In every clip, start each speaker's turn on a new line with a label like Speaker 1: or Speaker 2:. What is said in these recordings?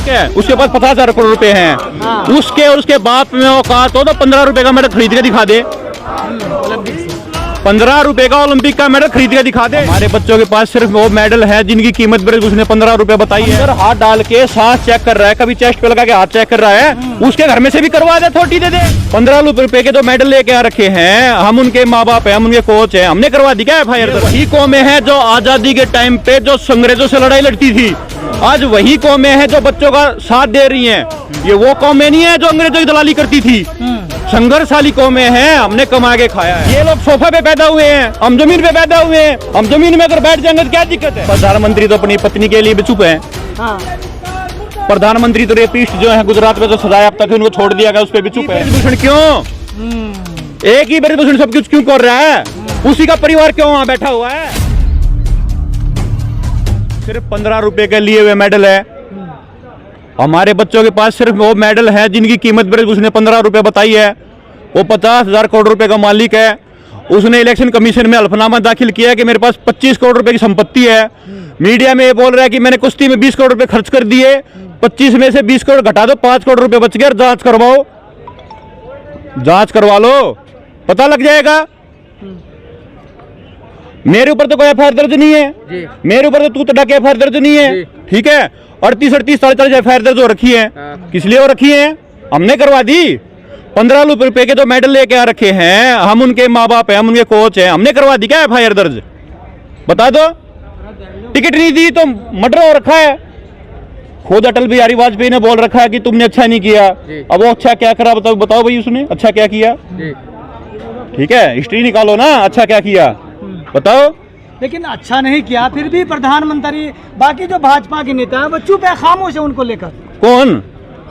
Speaker 1: ठीक है, उसके पास 50,000 करोड़ रुपए हैं। उसके और उसके बाप में औकात हो तो 15 रुपए का मेडल खरीद के दिखा दे। 15 रुपए का ओलंपिक का मेडल खरीद के दिखा दे। हमारे बच्चों के पास सिर्फ वो मेडल है जिनकी कीमत उसने 15 रुपए बताई है। अंदर हाथ डाल के सांस चेक कर रहा है, कभी चेस्ट पे लगा के हाथ चेक कर रहा है, उसके घर में से भी करवा दे, थोटी दे दे। 15 रुपए के जो मेडल लेके आ रखे हैं, हम उनके माँ बाप है, हम उनके कोच है, हमने करवा दी क्या FIR? वही कौमें हैं जो आजादी के टाइम पे जो अंग्रेजों से लड़ाई लड़ती थी, आज वही कौमें हैं जो बच्चों का साथ दे रही हैं। ये वो कौमें नहीं है जो अंग्रेजों की दलाली करती थी, संघर्षशाली कौमें हैं, हमने कमा के खाया है। ये लोग सोफा पे पैदा हुए हैं, हम जमीन पे पैदा हुए हैं। हम जमीन में अगर बैठ जाएंगे तो क्या दिक्कत है? प्रधानमंत्री तो अपनी पत्नी के लिए भी चुप है। प्रधानमंत्री तो रेपिस्ट जो है गुजरात में जो सजाया अब तक उनको छोड़ दिया गया, उस पर भी चुप है। ब्रिजभूषण क्यों? एक ही ब्रिजभूषण सब कुछ क्यों कर रहा है? उसी का परिवार क्यों वहां बैठा हुआ है? सिर्फ 15 रुपए के लिए हुए मेडल है। हमारे बच्चों के पास सिर्फ वो मेडल है जिनकी कीमत उसने 15 रुपए बताई है। वो 50,000 करोड़ रुपए का मालिक है। उसने इलेक्शन कमीशन में हल्फनामा दाखिल किया कि मेरे पास 25 करोड़ रुपए की संपत्ति है। मीडिया में ये बोल रहा है कि मैंने कुश्ती में 20 करोड़ रुपए खर्च कर दिए, 25 में से 20 करोड़ घटा दो, 5 करोड़ रुपए बच गए। जांच करवाओ, जांच करवा लो, पता लग जाएगा। मेरे ऊपर तो कोई FIR दर्ज नहीं है, मेरे ऊपर तो तू तड़क FIR दर्ज नहीं है, ठीक है। 38 44 FIR दर्ज हो रखी है, किस लिए हो रखी है? हमने करवा दी। 15 रुपए के जो मेडल लेके आ रखे हैं, हम उनके माँ बाप है, हम उनके कोच हैं, हमने करवा दी क्या FIR दर्ज? बता दो। टिकट नहीं दी तो मर्डर हो रखा है। खुद अटल बिहारी वाजपेयी ने बोल रखा है कि तुमने अच्छा नहीं किया। अब वो अच्छा क्या करा बताओ, बताओ भाई, उसने अच्छा क्या किया? ठीक है, हिस्ट्री निकालो ना, अच्छा क्या किया बताओ।
Speaker 2: लेकिन अच्छा नहीं किया, फिर भी प्रधानमंत्री, बाकी जो भाजपा के नेता है वो चुप है, खामोश है उनको लेकर।
Speaker 1: कौन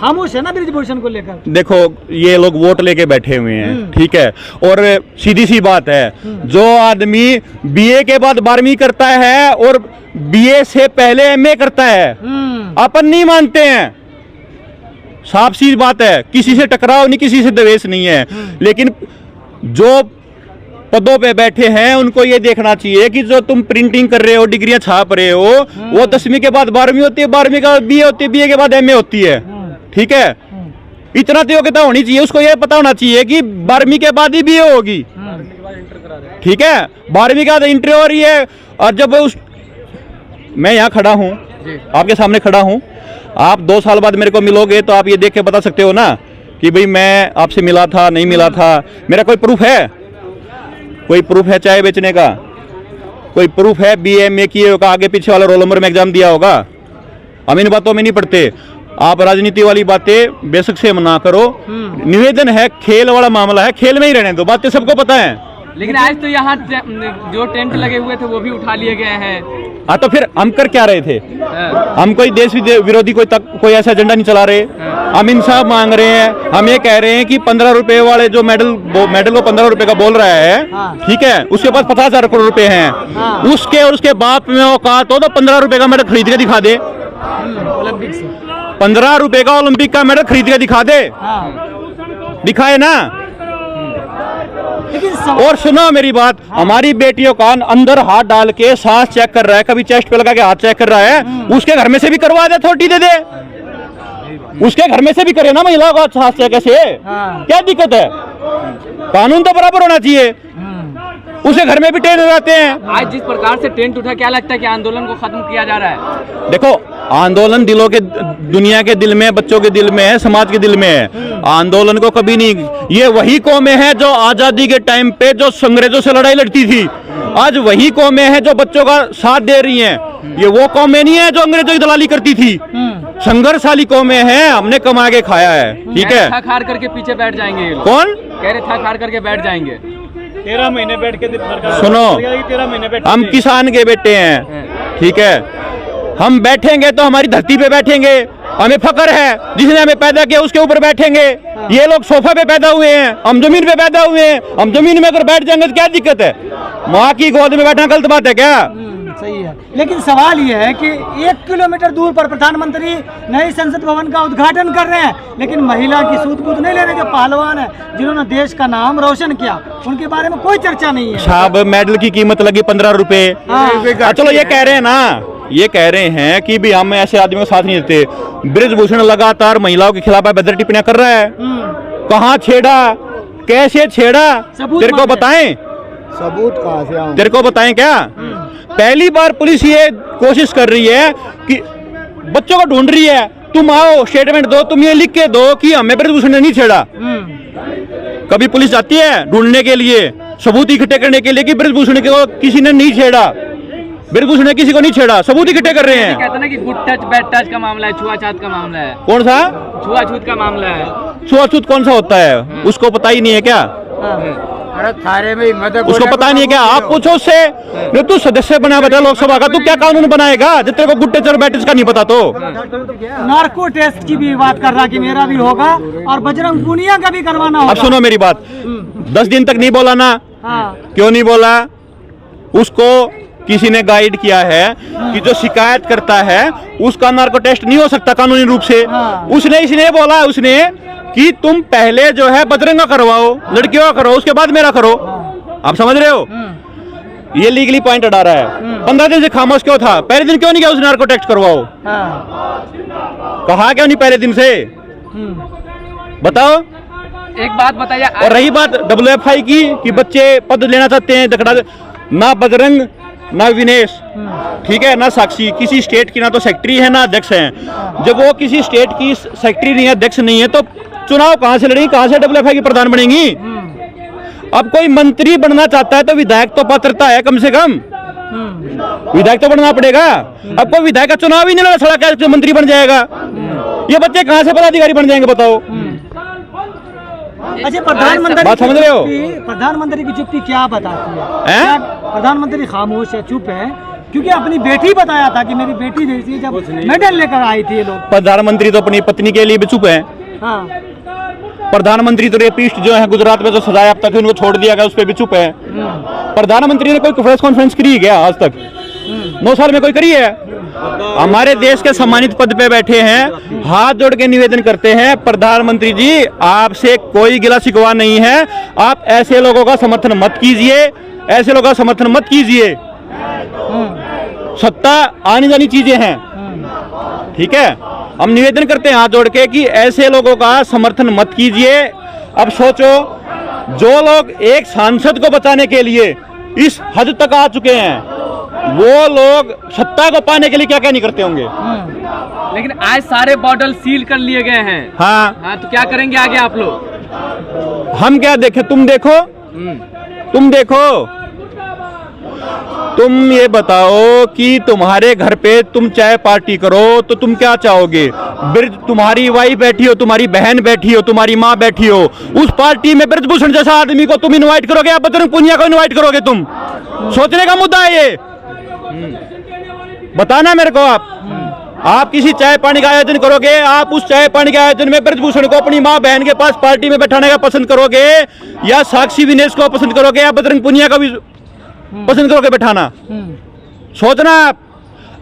Speaker 2: खामोश है ना ब्रिजभूषण को लेकर?
Speaker 1: देखो, ये लोग वोट लेके बैठे हुए हैं, ठीक है। और सीधी सी बात है, जो आदमी BA के बाद 12वीं करता है और BA से पहले MA करता है, अपन नहीं मानते हैं। साफ सी बात है, किसी से टकराव नहीं, किसी से द्वेष नहीं है। लेकिन जो पदों पे बैठे हैं उनको ये देखना चाहिए कि जो तुम प्रिंटिंग कर रहे हो, डिग्रियां छाप रहे हो, वो 10वीं के बाद 12वीं होती है, 12वीं के बाद BA होती है, BA के बाद MA होती है, ठीक है। इतना तो योग्यता होनी चाहिए, उसको ये पता होना चाहिए कि 12वीं के बाद ही BA होगी, ठीक है। 12वीं के बाद इंटर हो रही है। और जब मैं यहाँ खड़ा हूँ, आपके सामने खड़ा हूँ, आप 2 साल बाद मेरे को मिलोगे तो आप ये देख के बता सकते हो ना कि भाई मैं आपसे मिला था, नहीं मिला था। मेरा कोई प्रूफ है? कोई प्रूफ है चाय बेचने का? कोई प्रूफ है BA MA किए होगा, आगे पीछे वाला रोल नंबर में एग्जाम दिया होगा? हम इन बातों में नहीं पढ़ते। आप राजनीति वाली बातें बेशक से मना करो। निवेदन है, खेल वाला मामला है, खेल में ही रहने दो, बातें सबको पता है।
Speaker 3: लेकिन आज तो यहाँ जो टेंट लगे हुए थे वो भी उठा लिए गए हैं।
Speaker 1: हाँ, तो फिर हम कर क्या रहे थे? हम कोई देश विरोधी कोई ऐसा एजेंडा नहीं चला रहे। हम इंसाफ मांग रहे हैं। हम ये कह रहे हैं कि 15 रुपए वाले जो मेडल वो 15 रुपए का बोल रहा है, ठीक है, उसके पास 50,000 करोड़ रुपए हैं। उसके और उसके बाप में औकात हो तो 15 रुपए का मेडल खरीद के दिखा दे। 15 रुपए का ओलंपिक का मेडल खरीद के दिखा दे, दिखाए ना। और सुनो मेरी बात, हमारी बेटियों का अंदर हाथ डाल के सांस चेक कर रहा है, कभी चेस्ट पे लगा के हाथ चेक कर रहा है, उसके घर में से भी करवा दे, थोटी दे दे। उसके घर में से भी करे ना महिला को सांस चेक, कैसे? क्या दिक्कत है? कानून तो बराबर होना चाहिए। उसे घर में भी टेंट लगाते हैं।
Speaker 3: आज जिस प्रकार से टेंट उठा, क्या लगता है कि आंदोलन को खत्म किया जा रहा है?
Speaker 1: देखो, आंदोलन दिलों के, दुनिया के दिल में, बच्चों के दिल में है, समाज के दिल में है। आंदोलन को कभी नहीं। ये वही कौमें हैं जो आजादी के टाइम पे जो अंग्रेजों से लड़ाई लड़ती थी, आज वही कौमें हैं जो बच्चों का साथ दे रही हैं। ये वो कौमें नहीं है जो अंग्रेजों की दलाली करती थी, संघर्षशाली कौमें हैं, हमने कमा के खाया है, ठीक है।
Speaker 3: थक हार करके पीछे बैठ जाएंगे ये लोग।
Speaker 1: कौन
Speaker 3: कह रहे थक हार करके बैठ जाएंगे?
Speaker 2: 13 महीने बैठ के
Speaker 1: सुनो,
Speaker 2: 13 महीने बैठ,
Speaker 1: हम किसान के बेटे हैं, ठीक है। हम बैठेंगे तो हमारी धरती पे बैठेंगे, हमें फक्र है, जिसने हमें पैदा किया उसके ऊपर बैठेंगे। ये लोग सोफा पे पैदा हुए हैं, हम जमीन पे पैदा हुए हैं। हम जमीन में अगर बैठ जाएंगे तो क्या दिक्कत है? माँ की गोद में बैठना गलत बात है क्या?
Speaker 2: सही है। लेकिन सवाल यह है कि 1 किलोमीटर दूर पर प्रधानमंत्री नए संसद भवन का उद्घाटन कर रहे हैं, लेकिन महिला की सूद-बूद नहीं ले रहे। जो पहलवान है, जिन्होंने देश का नाम रोशन किया, उनके बारे में कोई चर्चा नहीं है।
Speaker 1: साहब, मेडल की कीमत लगी 15 रुपए। चलो ये कह रहे हैं ना ये कह रहे हैं कि भी हम ऐसे आदमियों को साथ नहीं देते। बृजभूषण लगातार महिलाओं के खिलाफ बेदर टिप्पणियां कर रहा है। कहाँ छेड़ा, कैसे छेड़ा,
Speaker 2: सबूत
Speaker 1: तेरे को
Speaker 2: मांग रहे।
Speaker 1: बताएं,
Speaker 4: सबूत कहाँ से आऊं?
Speaker 1: तेरे को बताएं क्या? पहली बार पुलिस ये कोशिश कर रही है कि बच्चों को ढूंढ रही है, तुम आओ स्टेटमेंट दो, तुम ये लिख के दो कि हमें बृजभूषण ने नहीं छेड़ा। कभी पुलिस जाती है ढूंढने के लिए, सबूत इकट्ठे करने के लिए कि बृजभूषण को किसी ने नहीं छेड़ा, बृजभूषण ने किसी को नहीं छेड़ा, सबूत इकट्ठे कर रहे हैं।
Speaker 3: कहते हैं ना कि गुड टच बैड टच का मामला है, छुआछूत का मामला है।
Speaker 1: कौन सा
Speaker 3: छुआछूत का मामला है।
Speaker 1: छुआछूत कौन सा होता है? उसको पता ही नहीं है क्या?
Speaker 4: अरे थारे में मदद
Speaker 1: उसको पता नहीं है क्या? आप पूछो उससे। नहीं, तू सदस्य बना बेटा लोकसभा का, तू क्या कानून बनाएगा जब तेरे को गुड टच और बैड टच का नहीं पता तो?
Speaker 2: नार्को टेस्ट की भी बात कर रहा कि मेरा भी होगा और बजरंग पुनिया का भी करवाना होगा।
Speaker 1: अब सुनो मेरी बात, 10 दिन तक नहीं बोला ना?
Speaker 2: हाँ।
Speaker 1: क्यों नहीं बोला? उसको किसी ने गाइड किया है कि जो शिकायत करता है उसका नार्को टेस्ट नहीं हो सकता कानूनी रूप से।
Speaker 2: हाँ।
Speaker 1: उसने इसलिए बोला उसने कि तुम पहले जो है बजरंग का करवाओ, लड़कियों का करो, उसके बाद मेरा करो। आप समझ रहे हो? ये लीगली पॉइंट अड़ा रहा है। 15 दिन से खामोश क्यों था? पहले दिन क्यों नहीं किया उसने नार्को टेस्ट करवाओ? कहा क्यों नहीं पहले दिन से? बताओ।
Speaker 3: एक बात बताइए।
Speaker 1: और रही बात WFI की कि बच्चे पद लेना चाहते हैं, दखड़ा ना बजरंग ना विनेश, ठीक है, ना साक्षी किसी स्टेट की ना तो सेक्रेटरी है ना अध्यक्ष है। जब वो किसी स्टेट की सेक्रेटरी नहीं है, अध्यक्ष नहीं है, तो चुनाव कहां से लड़ेंगी, कहां से WFI की प्रधान बनेंगी? अब कोई मंत्री बनना चाहता है तो विधायक तो पात्रता है कम से कम, विधायक तो बनना पड़ेगा। अब कोई विधायक का चुनाव ही नहीं लड़ा, सड़ा कैसे मंत्री बन जाएगा? ये बच्चे कहां से पदाधिकारी बन जाएंगे बताओ?
Speaker 2: अच्छा, प्रधानमंत्री
Speaker 1: बात समझ रहे हो?
Speaker 2: प्रधानमंत्री की चुप्पी क्या बताती है?
Speaker 1: हैं?
Speaker 2: क्या प्रधानमंत्री खामोश है, चुप है? क्योंकि अपनी बेटी बताया था कि मेरी बेटी जैसी जब मेडल लेकर आई थी ये लोग।
Speaker 1: प्रधानमंत्री तो अपनी पत्नी के लिए भी चुप है।
Speaker 2: हाँ।
Speaker 1: प्रधानमंत्री तो रेपिस्ट जो है गुजरात में जो सजाया अब तक उनको छोड़ दिया गया, उस पर भी चुप है। प्रधानमंत्री ने कोई प्रेस कॉन्फ्रेंस करी है क्या आज तक? 9 साल में कोई करी है? हमारे देश के सम्मानित पद पे बैठे हैं, हाथ जोड़ के निवेदन करते हैं, प्रधानमंत्री जी आपसे कोई गिला शिकवा नहीं है, आप ऐसे लोगों का समर्थन मत कीजिए, ऐसे लोगों का समर्थन मत कीजिए। सत्ता आनी जानी चीजें हैं, ठीक है? हम निवेदन करते हैं हाथ जोड़ के कि ऐसे लोगों का समर्थन मत कीजिए। अब सोचो, जो लोग एक सांसद को बचाने के लिए इस हद तक आ चुके हैं, वो लोग सत्ता को पाने के लिए क्या क्या नहीं करते होंगे।
Speaker 3: लेकिन आज सारे बॉर्डर सील कर लिए गए हैं।
Speaker 1: हाँ,
Speaker 3: तो क्या करेंगे आगे आप लोग?
Speaker 1: हम क्या देखें? तुम देखो, तुम देखो, तुम ये बताओ कि तुम्हारे घर पे तुम चाय पार्टी करो तो तुम क्या चाहोगे? तुम्हारी वाइफ बैठी हो, तुम्हारी बहन बैठी हो, तुम्हारी माँ बैठी हो, उस पार्टी में बृजभूषण जैसा आदमी को तुम इनवाइट करोगे या बजरंग पुनिया को इनवाइट करोगे? तुम सोचने का मुद्दा है ये, बताना मेरे को। आप किसी चाय पानी का आयोजन करोगे, आप उस चाय पानी के आयोजन में बृजभूषण को अपनी माँ बहन के पास पार्टी में बैठाने का पसंद करोगे, या साक्षी विनेश को पसंद करोगे, या बजरंग पुनिया को भी पसंद करोगे बैठाना? सोचना आप।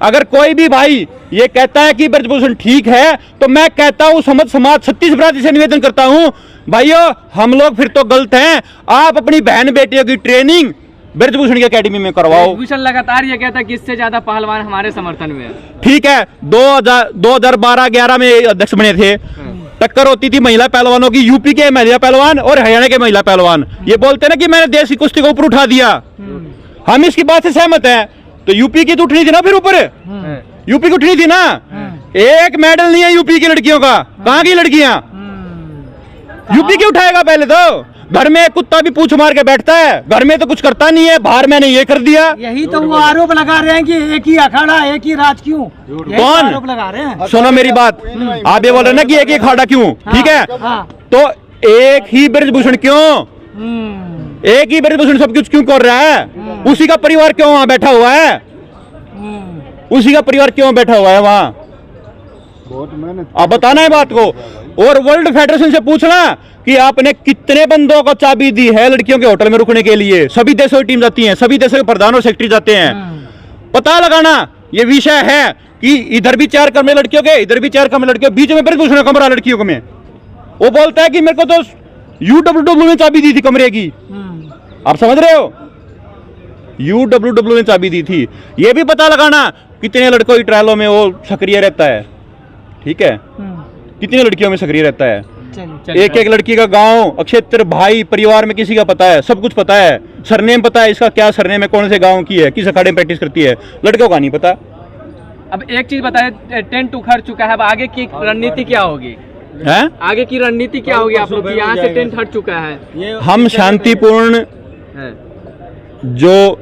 Speaker 1: अगर कोई भी भाई ये कहता है कि बृजभूषण ठीक है, तो मैं कहता हूं समाज छत्तीसगढ़ से निवेदन करता हूं, भाइयों हम लोग फिर तो गलत हैं। आप अपनी बहन बेटियों की ट्रेनिंग बृजभूषण की अकेडमी में करवाओ।
Speaker 3: बृजभूषण लगातार ये कहता है कि इससे ज्यादा पहलवान हमारे समर्थन में है।
Speaker 1: ठीक है, 2012-11 में अध्यक्ष बने थे, टक्कर होती थी महिला पहलवानों की, यूपी के महिला पहलवान और हरियाणा के महिला पहलवान। ये बोलते ना कि मैंने देश की कुश्ती को ऊपर उठा दिया, हम इसकी बात से सहमत हैं। तो यूपी की तो उठनी थी ना फिर ऊपर, यूपी की उठनी थी ना। एक मेडल नहीं है यूपी की लड़कियों का, कहाँ की लड़कियां? यूपी की उठाएगा पहले तो? घर में कुत्ता भी पूंछ मार के बैठता है, घर में तो कुछ करता नहीं है, बाहर मैंने ये कर दिया।
Speaker 2: यही तो वो आरोप लगा रहे हैं कि एक ही अखाड़ा एक ही राज क्यों?
Speaker 1: कौन
Speaker 2: आरोप लगा रहे हैं?
Speaker 1: सुनो मेरी बात, आप ये बोल रहे ना कि एक ही अखाड़ा क्यों, ठीक है? तो एक ही बृजभूषण क्यों? एक ही बृजभूषण सब कुछ क्यों कर रहा है? उसी का परिवार क्यों वहां बैठा हुआ है? उसी का परिवार क्यों बैठा हुआ है वहां? आप बताना है बात को। और वर्ल्ड फेडरेशन से पूछना कि आपने कितने बंदों को चाबी दी है लड़कियों के होटल में रुकने के लिए। सभी देशों की टीम जाती है, सभी देशों के प्रधान और सेक्रेटरी जाते हैं। पता लगाना ये विषय है कि इधर भी 4 कमरे लड़कियों के, इधर भी 4 कमरे लड़कियों, बीच में बृजभूषण कमरा लड़कियों को में। वो बोलता है कि मेरे को तो UWW ने चाबी दी थी कमरे की। आप समझ रहे हो? UWW ने चाबी दी थी। ये भी पता लगाना कितने लड़कों की ट्रायलों में वो सक्रिय रहता है, ठीक है, कितनी लड़कियों में सक्रिय रहता है।
Speaker 2: चलिए
Speaker 1: एक एक लड़की का गांव, क्षेत्र, भाई, परिवार में किसी का पता है, सब कुछ पता है, सरनेम पता है, इसका क्या सरनेम है, कौन से गांव की है, किस अखाड़े में प्रैक्टिस करती है, लड़कों का नहीं पता।
Speaker 3: अब एक चीज बताए, टेंट उखड़ चुका है, अब आगे की रणनीति क्या होगी?
Speaker 1: हैं?
Speaker 3: आगे की रणनीति क्या होगी आप लोग की? यहाँ से टेंट हट चुका है,
Speaker 1: हम शांतिपूर्ण
Speaker 3: है।
Speaker 1: जो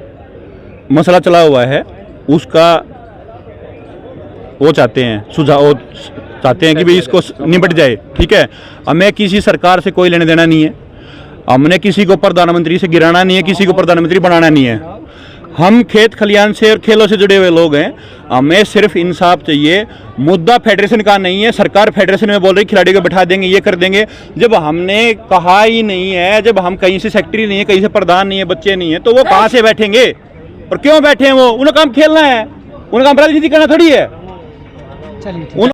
Speaker 1: मसला चला हुआ है उसका वो चाहते हैं सुझाव, चाहते हैं कि भाई इसको निपट जाए, ठीक है। हमें किसी सरकार से कोई लेने देना नहीं है, हमने किसी को प्रधानमंत्री से गिराना नहीं है, किसी को प्रधानमंत्री बनाना नहीं है। हम खेत खलियान से और खेलों से जुड़े हुए लोग हैं, हमें सिर्फ इंसाफ चाहिए। मुद्दा फेडरेशन का नहीं है, सरकार फेडरेशन में बोल रही खिलाड़ियों को बैठा देंगे, ये कर देंगे, जब हमने कहा ही नहीं है, जब हम कहीं से सेक्रेटरी नहीं है, कहीं से प्रधान नहीं है, बच्चे नहीं है, तो वो कहाँ से बैठेंगे और क्यों बैठे हैं? वो उनका काम खेलना है, उनका काम राजनीति करना थोड़ी है।
Speaker 2: चलिए।